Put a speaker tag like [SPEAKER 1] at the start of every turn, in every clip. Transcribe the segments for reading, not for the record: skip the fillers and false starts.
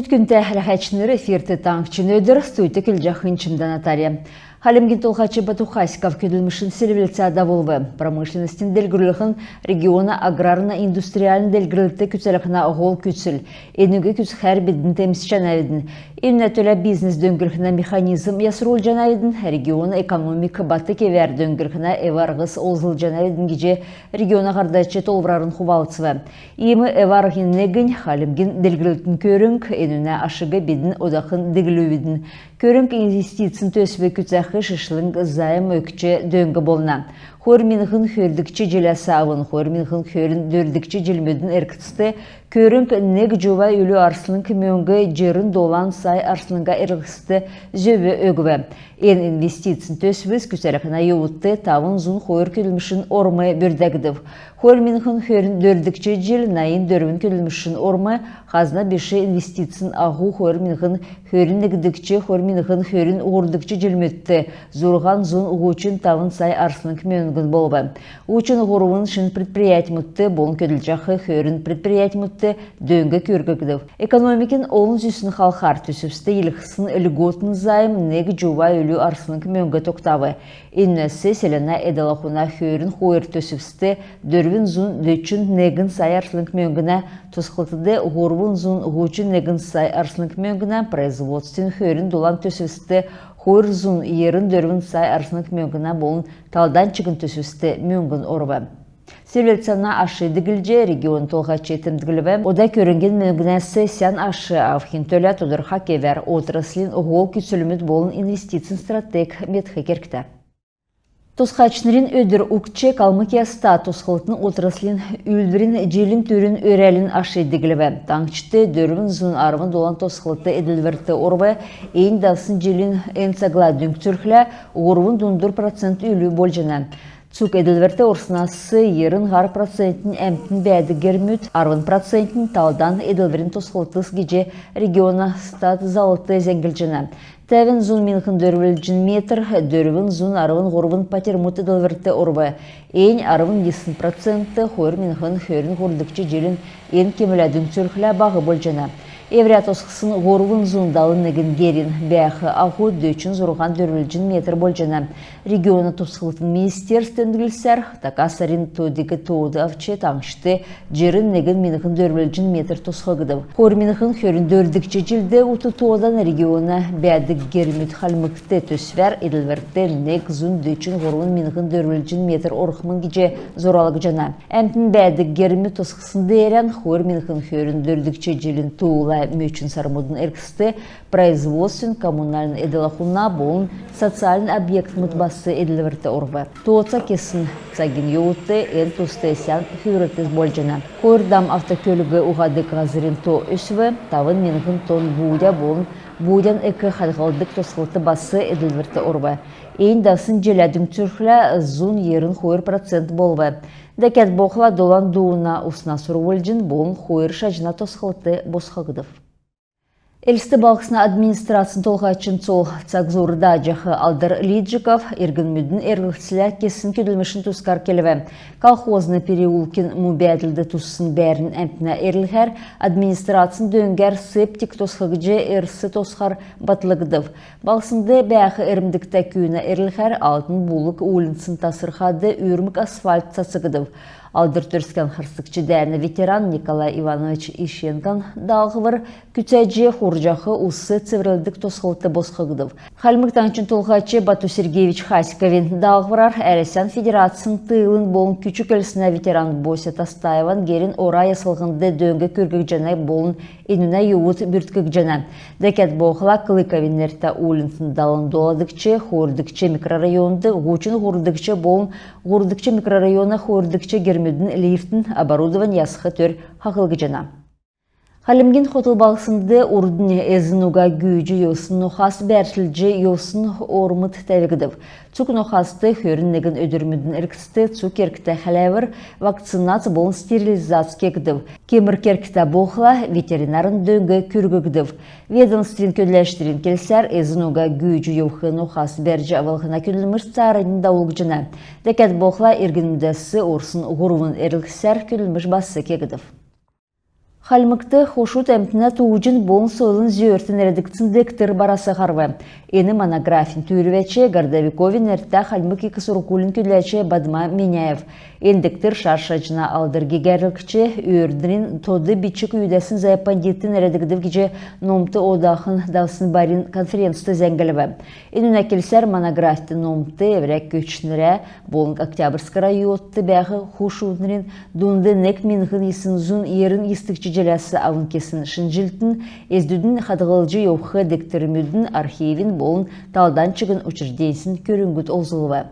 [SPEAKER 1] Бүткүнтә рахачныры эфирты таңчын өдір стуйты кілжақынчымдан атария. Халимгин Толхачы Батухаськов көділмішін селевелцада болвы. Промышленностин делгірліғін региона аграрно-индустриалын делгірлікті күтселіғіна оғол күтсіл. Енуге күтс қәр бедін теміз жанавидін. Еміне төлі бизнес дөңгірліғіна механизм ясырол жанавидін. Региона экономика баты кевер дөңгірліғіна эварғыз олзыл жанавидін геже региона ғардачы толврарын хувалцывы. Емі эварғын негін Халимгин делгірліктін көрінг, енуіне ашығы бедін одақын дегілуvidin. Көрінг инвестицин төсібі күтсәқі шышлың зайым өкче дөңгі болна. Хөрминғын хөрдікчі желәсауын, хөрминғын хөрін дөрдікчі желмөдің әркітісті көрінг нег жова үлі арсының кімеуңгі жерін долан сай арсыныңға әрғісті зөбі өгіві. Ен инвестицин төсібіз күтсәліқіна еуытты тавын зұн хөр көлімішін ормай бүрдәгідів. Хөрминғын хөрін дөрдікчі жел найын дөрвін көлімішін ормай қазна беші инвестицин ағу хөрминғын хөрін негдікчі хөрминғын хөрін ұғырдікчі желмөтті. Зұрған зұн ұғучын тавын сай арсының кімеуңгін болбы. Ұғучын ұғыруын шын предприятимутты болын көділжақы хөрін предприятимутты дөңгі көргігдів. Экономикин олын зүйсін қалқар төсіпсті еліқсын үлготын зайым нег жува үлі арсының кімеуңгі тоқтавы. Иннесі селена эдалақуна хөрін хойыр төсіпсті дөрвін зұн дөчін негін сай арсының кімеуңгіна тосқылтыды ғорвын зұн ғучын негін сай арсының кімеуңгіна производствен хөрін долан төсіпсті хойыр зұн ерін дөрвін сай арсының кімеуңгіна болын талдан чығын төсіпсті мөңгін орвы. Севелцана ашы дігілже регион толғачы етімдігілі ода көрінген мөңгінәсі сән ашы авхин төлі тұдырға кевер отраслин ғол күтсілімет болын инвестицин стратег метхі керкті. Тосқачнырин өдір ұқче калмыкия статус қылтын отраслин үлдірін желін түрін өрәлін ашы дігілі. Таңчыты дөрвін зұн арвын долан тосқылты еділверті орбы, ең дасын желін энцагла дүңктүрхлі орвын 14% үлі болжына. Цук эділверті орсынасы ерін ғар процентін әмтін бәді гермют, арвын процентін талдан эділверін тосқылтыс геже региона стат залыты зәңгілжіна. Тәвін зұн минхын дөрвілжін метр, дөрвін зұн арвын ғорвын патермут эділверті орбы. Ең арвын 10% хойыр минхын хөрін ғордықчы желін ең кеміләдің түрхілі бағы болжына. Еврят осқысын ғорвын зұндалын неген герин бәқы ағу дөчін зұрған дөрвілжін метр болжына. Региона тосқылтын министерстендігілсер, такасарин тодегі тоуды авче таңшты жерін неген минхын дөрвілжін метр тосқығыдым. Хор минхын хөрін дөрдікчі жылды ұты тоудан региона бәдік гермет халмықты төсвер еділверді нег зұн дөчін ғорвын минхын дөрвілжін метр орқымын геже зоралық жана. Әмтін бәдік гермет тосқысын дейрен хор минхын хөрін дөрдікчі жылын тоула мөчін сармудын әркісті производствен коммунальный эділахуна болын социалин объект мұтбасы эділверті орвы. Тоотса кесін цагин еуытты ән тустайсян хүреттіз болжына. Қойырдам автокөлігі ұғады қазырын то өсіві, тавын менғын тон будя болын будян әкі қадғалдық тосқылты басы эділверті орвы. Эйн дасын желәдің түрхлі зұн ерін қойыр процент болвы. Дәкәт боқла долан дуына ұсына сұрвылжын болын қойыр шажына тосқылты босқағыдып. Элісті балқысына администрациясын толғачын сол цағзорда жақы Алдар Лиджиков ергін мүдін әргіліксілі кесін көділмішін тұскар келіві. Колхозны переулкин мұбәділді тұсын бәрін әмтіна әрлігер администрациясын дөңгер септик тосқығыжы әрсі тосқар батлығыдып. Балқысынды бәқі әрімдікті күйіні әрлігер алтын бұлық олынсын тасырқады үрмік асфальт сасығыдып. Алдар түрскен қырсықчы дәні ветеран Николай Иванович Ишенкан дағывыр күтәджі қоржақы ұсы циврілдік тосқылты босқығыдып. Халмықтанчын толғачы Бату Сергеевич Хаськовин дағывырар әресен федерацияның тыйлын болын күчік әлісіне ветеран Бося Тастаеван герін орай асылғынды дөңгі көргік жана болын енуна ювуд бүрткік жана. Дәкет боқыла Клыковинерті олынсын далын доладықчы, хордықчы микрорайонды, ғучын хордықчы болын ғордықчы микрорайона хордықчы гермедін лифтін оборудованиясықы төр хақылғы жана. Халимгин хотыл балсынды урдыне эзінуға гүйджі йосын нохас бәршілджі йосын ормыт тәвігідіп. Цук нохасты хөріннеген өдірмідің әркісті цук еркіті хәләвір вакцинация болын стерилизация кедіп. Кемір керкіті боқла ветеринарын дөңгі күргігдіп. Ведомствен көдләштірін келсер эзінуға гүйджі йоқы нохас бәржі авалғына көлілмір царының дауылғы жына. Дәкәт боқла ергінімдесі орсын ғұрывын әрілкісер көлілміш басы кегідіп. Халмыкты хошут әмтіне туғын болын сойлын зүйертін әрдіктін дектір барасы қарвы. Ені монографин түйірвече Гордовиковин әртті Халмык Икысуркулин күләче Бадма Меняев. Ендіктір шаршачына алдырги гәрілікче үйірдірін тоды бітчік үйдесін заяпандеттін әрдігдів кеже номты одақын далсын барин конференцияты зәңгілігі. Енін әкелсер монографты номты еврек көчінірі болын Октябрьскара юотты бәғі хошудырын дунды нек минғын есін зұн ерін естікчі желесі авын кесін шынжилтін, ездудің қадғылжы еуқы дектерімудің архивин болын талдан чыгын учреждейсін көрінгіт олзылығы.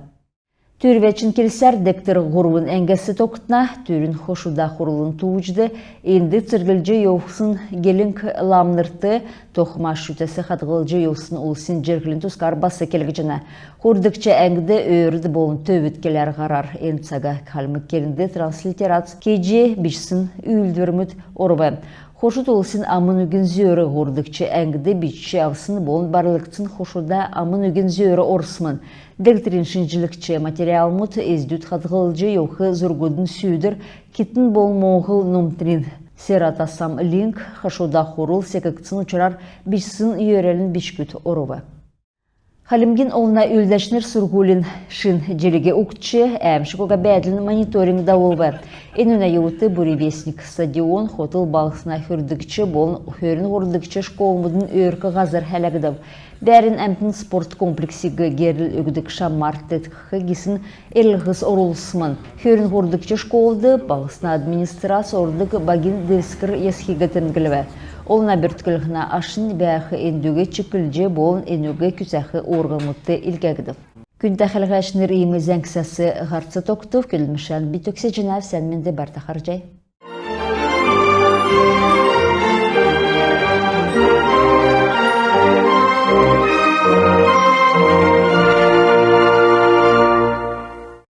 [SPEAKER 1] Түрвечин келсер дектер ғұрвын әңгесі тоқтына, түрін хошуда құрылын туғыжды, енді циргілжі еуқсын гелінг ламнырты, тоқма шүтесі қадғылжы еуқсын ұлсын жергілін тұскар басы келгіжіні. Құрдықчы әңгіді өйірді болын төвіткелер ғарар. Энцага қалмық келінді транслитерат кеже бішсін үйілдірміт орбы. Хошут олсын амын үген зөйірі ғұрдықчы әңгіді бітші авсын болын барлықтың хошуда амын үген зөйірі орысмын. Дектерин шынжылықчы материал мұт ездүт қадғылжы еуқы зұргудын сүйдір кетін бол моғыл номтрин. Сератасам линк хошуда хорул секіктің ұчырар бішсін үйерелін бішкүт орывы. Халимгин олна үлдәшнер Сургулин шин желеге ұқтшы әмшікоға бәділін мониторинг дауылбы. Енуна еуті Буревестник стадион хотыл балғысына хүрдікчі болын хүрін ғырдікчі школмудың өркі ғазыр әләгідів. Бәрін әмтін спорт комплексігі геріл өгдік шаммарттетқы гесін әлғыз орылысымын. Хүрін ғырдікчі школды балғысына администрация ордық багин дельскір есхегітінгілігі. Олна бірткілігіна ашын бәқі әндіге чүкілже болын әнуге күсәқі орғымытты илгәгідіп. Күн тәхілгі әшінер үйімі зәңксәсі ғарцы тоқтып, күлмішән бітөксе жинав сәнменде бәрті қаржай.